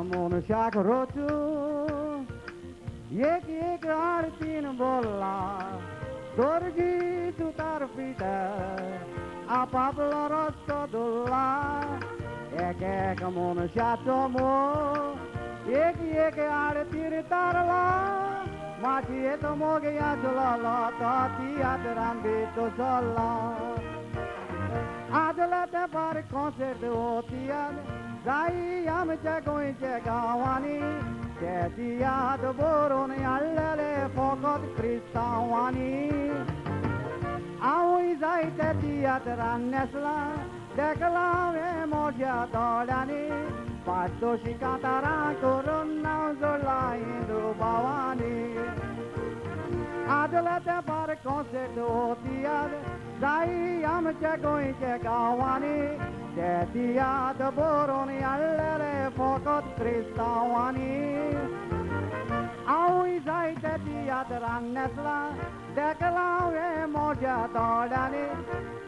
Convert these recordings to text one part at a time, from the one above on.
मनुष्याक रोचू एक एक आरतीन बोलला दोरगी तुतार पिठ आपापला रस्तो धुल्ला एक एक मनुष्याचो मोग एक एक आरतीर तारला माझी येत मोग या जुळला ती आदरान बेतो चल्ला आजला ते पार कॉन्सर्ट होती जाई आमच्या गोंयच्या गांवांनी त्याची याद बरोवन हाडलेले फकत क्रिस्तांवांनी हांवूय जाय त्याची यात्रान नेसला देखला हांवें म्हज्या दोळ्यांनी पांचशी कांतारां करून नांव जोडला हिंदू भावांनी आदल्या तेंपार कॉन्सर्ट होती जाई आमच्या गोंयच्या गांवांनी त्याची याद बरोवन हाडलेले फकत क्रिस्तांवांनी हांवूय जाय त्याची यात्रान नेसला देखला हांवें म्हज्या दोळ्यांनी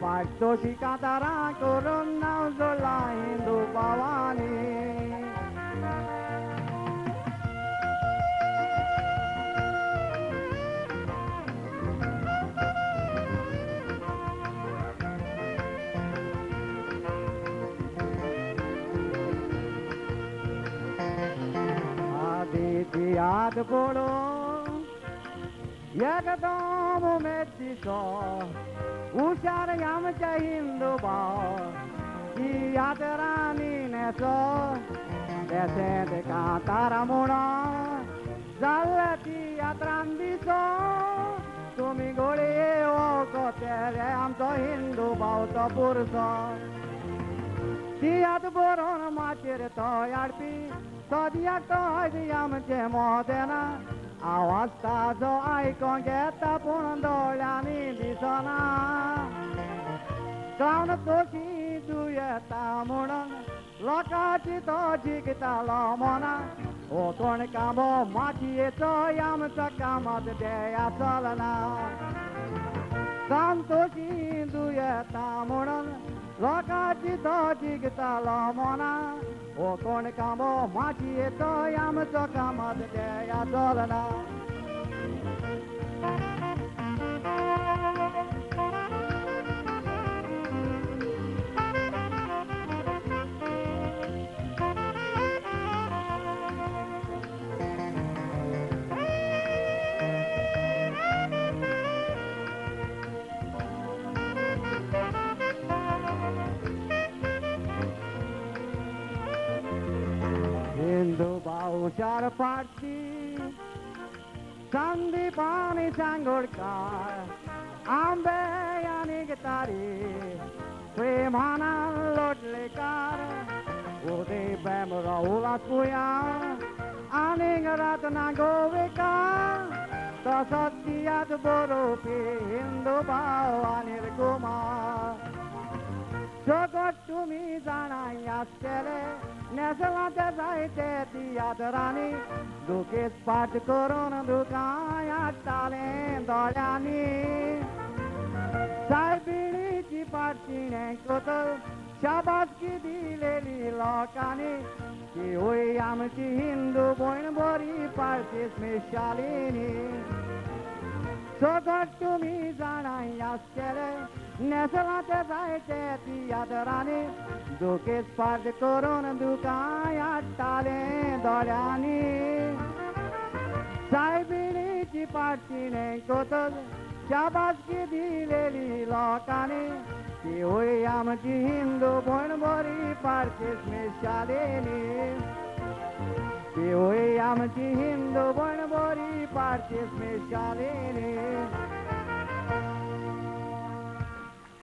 पांचशी कांतारां करून नांव जोडला हिंदू भावांनी याद पडो एकदम उमेदीचो हुशार आमच्या हिंदू भाव ती याद रानी नेसो देसेंत कांतारा म्हणो जाल्ल्या ती यात्रान दिसो तुमी गोळे येवो तेरे आमचो हिंदू भावचो पुरसो ती याद बरोवन माचेर तो हाडपी सद्याक तो हयद आमचे मोदेना आवाज ताजो आयकोंक येता पूण दोळ्यांनी दिसना क्लावन तोशी दुयेता म्हणून लोकांची तो जिखतालो मना हो कोण कामो मातयेचो आमचो कामात देया चलना संतोशी दुयेता म्हणून लोकांची तो जिखतालो मना हो कोण कामो मातयेचो आमचो कामात देया चलना हिंदू भाऊ चार पाटची संदीपानी सांगोडकार आंबे आणि गितारी प्रेमाना लोटले कार उदय बेमराव वाचूया आणि रत्ना गोवेकार तसंच तियात बरोवपी हिंदू भाव अनिल कुमार जगत तुम्ही जाणाय आसतले नेसला ते जायते तियात्रांनी दुखेस पाठ करून दुखाय हाडटाले दोळ्यांनी सायबिणीची पाटचिणे कोतर शाबासकी दिलेली लोकांनी की होय आमची हिंदू भयण बरी पाळशीस मिशालिनी सगट तुम्ही जाणाय आसतले नेसला ते जायते तियात्रांनी दुखेस पाठ करून दुखाय हाडटाले दोळ्यांनी सायबिणीची पाटचिणे कोतर शाबासकी दिलेली लोकांनी की होय आमची हिंदू भयण बरी पाळशीस मिशालिनी की होय आमची हिंदू भयण बरी पाळशीस मिशालिनी